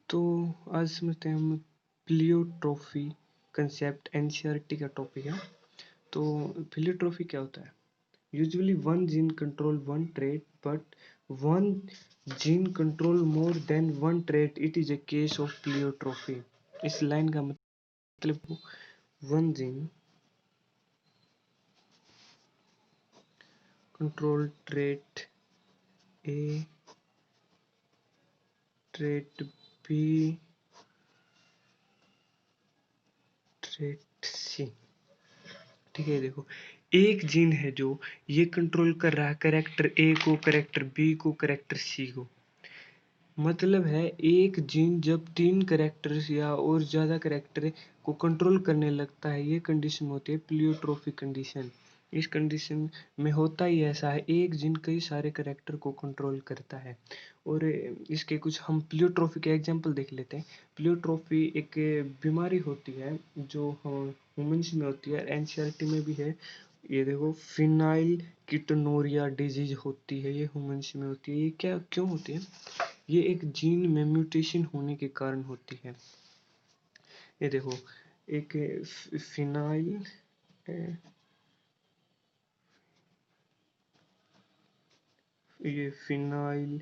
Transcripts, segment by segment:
तो आज समझते हैं हम प्लियोट्रॉफी कंसेप्ट। एनसीईआरटी का टॉपिक है। तो प्लियोट्रॉफी क्या होता है? Usually one gene control one trait, but one gene control more than one trait, it is a case of pleiotropy. इस लाइन का मतलब one gene control trait A, trait B, trait C. ठीक है, देखो एक जीन है जो ये कंट्रोल कर रहा है कैरेक्टर ए को, कैरेक्टर बी को, कैरेक्टर सी को। मतलब है एक जीन जब 3 कैरेक्टर्स या और ज़्यादा कैरेक्टर को कंट्रोल करने लगता है, ये कंडीशन होती है प्लियोट्रॉफी कंडीशन। इस कंडीशन में होता ही ऐसा है, एक जीन कई सारे कैरेक्टर को कंट्रोल करता है। और इसके कुछ हम प्लियोट्रॉफी के एग्जांपल देख लेते हैं। प्लियोट्रॉफी एक बीमारी होती है जो ह्यूमंस में होती है, एनसीईआरटी में भी है। ये देखो फिनाइल कीटोनुरिया डिजीज होती है, ये ह्यूमंस में होती है। ये क्या क्यों होती है? ये एक जीन में म्यूटेशन होने के कारण होती है। ये देखो एक फिनाइल ये फिनाइल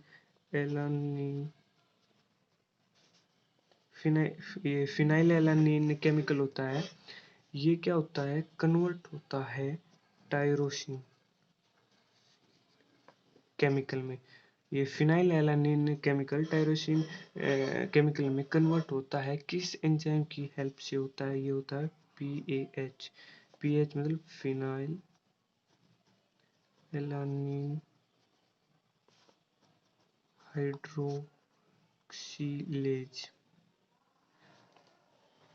एलानिन ये फिनाइल एलानिन केमिकल होता है। ये क्या होता है? कन्वर्ट होता है टायरोसिन केमिकल में। ये phenyl alanine chemical tyrosine chemical में कन्वर्ट होता है। किस एंजाइम की हेल्प से होता है? ये होता है पीएच। पीएच मतलब phenyl alanine hydroxylase.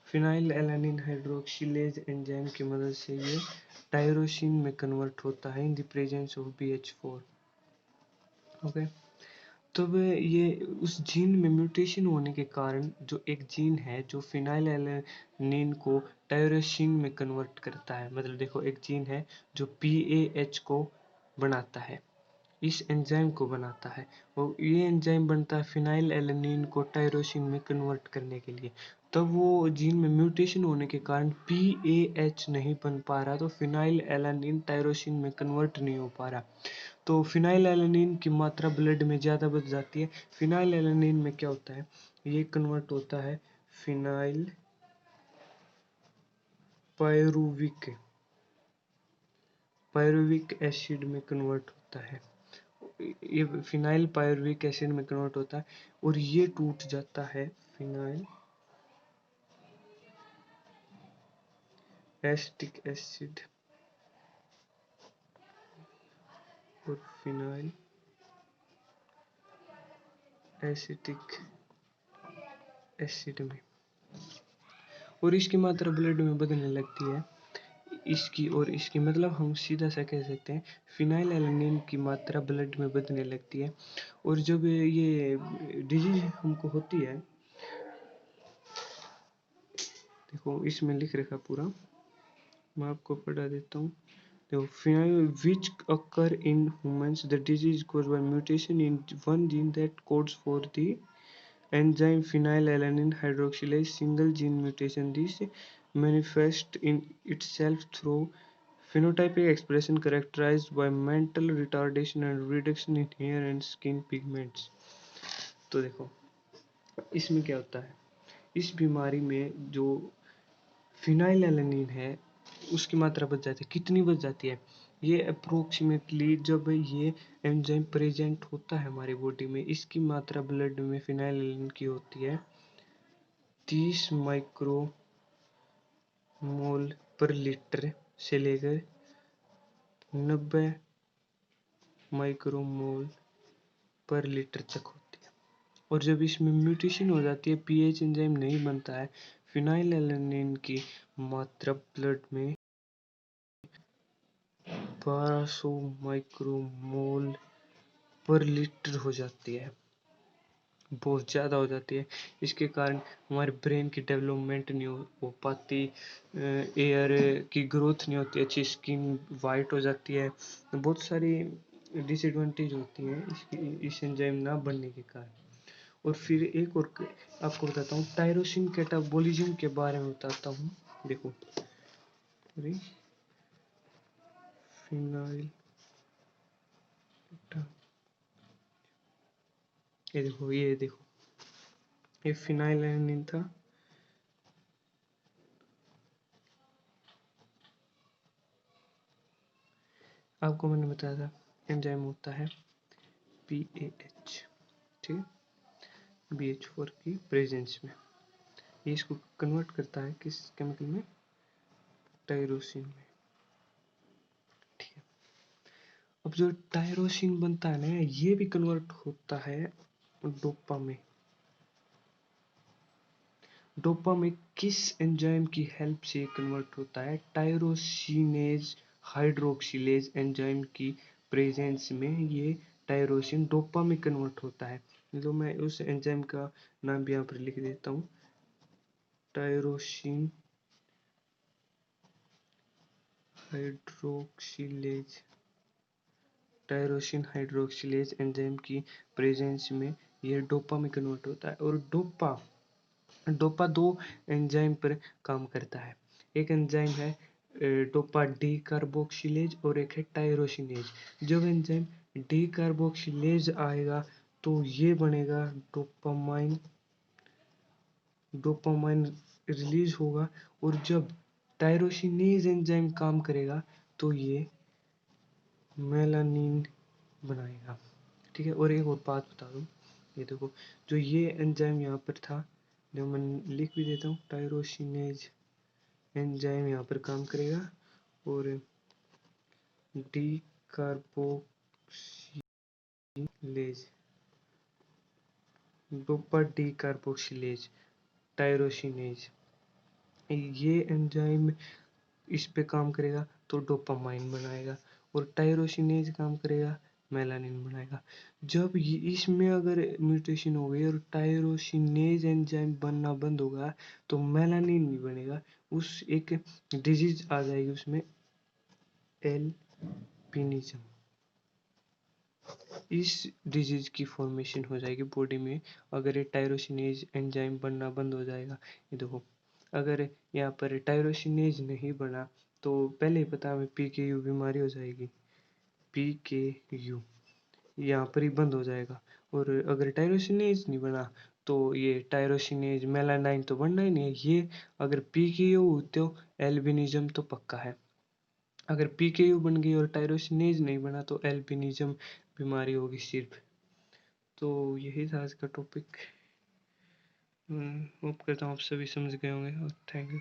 Phenyl alanine hydroxylase enzyme की मदद से ये टायरोसिन में कन्वर्ट होता है in the presence of BH4। Okay, तब ये उस जीन में म्यूटेशन होने के कारण जो एक जीन है जो फिनाइल एलानिन को टायरोसिन में कन्वर्ट करता है। मतलब देखो एक जीन है जो PAH को बनाता है, इस एंजाइम को बनाता है, और ये एंजाइम बनता है फिनाइल एलानिन को टायरोसिन में कन्वर्ट करने के लिए। तब वो जीन में म्यूटेशन होने के कारण PAH नहीं बन पा रहा, तो फिनाइल एलानिन टायरोसिन में कन्वर्ट नहीं हो पा रहा। तो फिनाइल एलानिन की मात्रा ब्लड में ज़्यादा बढ़ जाती है। फिनाइल एलानिन में क्या होता है? ये कन्वर्ट होता है फिनाइल पायरुविक एसिड में कन्वर्ट होता है। ये फिनाइल पायरुविक एसिड में कन्वर्ट होता है और ये टूट जाता है फिनाइल एसिटिक एसिड और फिनाइल एसिटिक एसिड में, और इसकी मात्रा ब्लड में बढ़ने लगती है। इसकी और इसकी मतलब हम सीधा सा कह सकते हैं फिनाइल एलानिन की मात्रा ब्लड में बढ़ने लगती है। और जब ये डिजीज हमको होती है, देखो इसमें लिख रखा पूरा, मैं आपको पढ़ा देता हूँ। देखो phenyl which occur in humans, the disease caused by mutation in one gene that codes for the enzyme phenylalanine hydroxylase single gene mutation. This manifests in itself through phenotypic expression characterized by mental retardation and reduction in hair and skin pigments. तो देखो इसमें क्या होता है, इस बीमारी में जो फिनाइलएलानिन है उसकी मात्रा बढ़ जाती है। कितनी बढ़ जाती है? ये अप्रोक्सीमेटली जब ये एंजाइम प्रेजेंट होता है हमारी बॉडी में, इसकी मात्रा ब्लड में फिनाइलएलानिन की होती है 30 माइक्रोमोल पर लीटर से लेकर 90 माइक्रोमोल पर लीटर तक होती है। और जब इसमें म्यूटेशन हो जाती है, पीएच एंजाइम नहीं बनता है, फिनाइलएलानिन की मात्रा ब्लड में 1200 माइक्रोमोल पर लीटर हो जाती है, बहुत ज़्यादा हो जाती है। इसके कारण हमारे ब्रेन की डेवलपमेंट नहीं हो पाती, एयर की ग्रोथ नहीं होती, अच्छी स्किन वाइट हो जाती है, बहुत सारी डिसएडवांटेज होती हैं इसकी इस एंजाइम ना बनने के कारण। और फिर एक और आपको बताता हूँ टायरोसिन कैटाबोलिज्म के बारे में बताता हूँ। देखो फिनाइल, ये देखो ये फिनाइलैलानाइन था। आपको मैंने बताया था एंजाइम होता है PAH, ठीक, BH4 की प्रेजेंस में ये इसको कन्वर्ट करता है किस केमिकल में, टायरोसिन में, ठीक है। अब जो टायरोसिन बनता है ना ये भी कन्वर्ट होता है डोपा में। डोपा में किस एंजाइम की हेल्प से कन्वर्ट होता है, टायरोसिनेज हाइड्रोक्सिलेज एंजाइम की प्रेजेंस में ये टायरोसिन डोपा में कन्वर्ट होता है। तो मैं उस एंजाइम का नाम भी यहाँ पर लिख देता हूँ, tyrosine hydroxylase, tyrosine hydroxylase enzyme की प्रेजेंस में ये डोपा में कन्वर्ट होता है। और डोपा दो एंजाइम पर काम करता है, एक एंजाइम है डोपा डी कार्बोक्सिलेज और एक है टायरोसिनेज। जब एंजाइम डी कार्बोक्सिलेज आएगा तो ये बनेगा डोपामाइन, डोपामाइन रिलीज होगा। और जब टायरोसिनेज एंजाइम काम करेगा तो ये मेलानिन बनाएगा, ठीक है। और एक और बात बता दूं, ये देखो जो ये एंजाइम यहाँ पर था, जो मैं लिख भी देता हूँ, टायरोसिनेज एंजाइम यहाँ पर काम करेगा और D carboxylase, dopa D carboxylase tyrosinase, ये एंजाइम इस पे काम करेगा तो डोपामाइन बनाएगा और टायरोसिनेज काम करेगा मेलानिन बनाएगा। जब ये इसमें अगर म्यूटेशन हो गई और टायरोसिनेज एंजाइम बनना बंद होगा तो मेलानिन नहीं बनेगा, उस एक डिजीज आ जाएगी उसमें, एल्बिनिज्म। इस डिजीज की फॉर्मेशन हो जाएगी बॉडी में अगर ये टायरोसिनेज एंजाइम बनना बंद हो जाएगा। ये देखो अगर यहाँ पर टायरोसिनेज नहीं बना तो पहले ही पता हमें PKU बीमारी हो जाएगी, PKU यहाँ पर ही बंद हो जाएगा। और अगर टायरोसिनेज नहीं बना तो ये टायरोसिनेज मेलानाइन तो बनना ही नहीं है, ये अगर PKU हो तो एल्बिनिज्म तो पक्का है। अगर PKU बन गई और टायरोसिनेज नहीं बना तो एल्बिनिज्म बीमारी होगी सिर्फ। तो यही था आज का टॉपिक। होप करता हूँ आप सभी समझ गए होंगे और थैंक यू।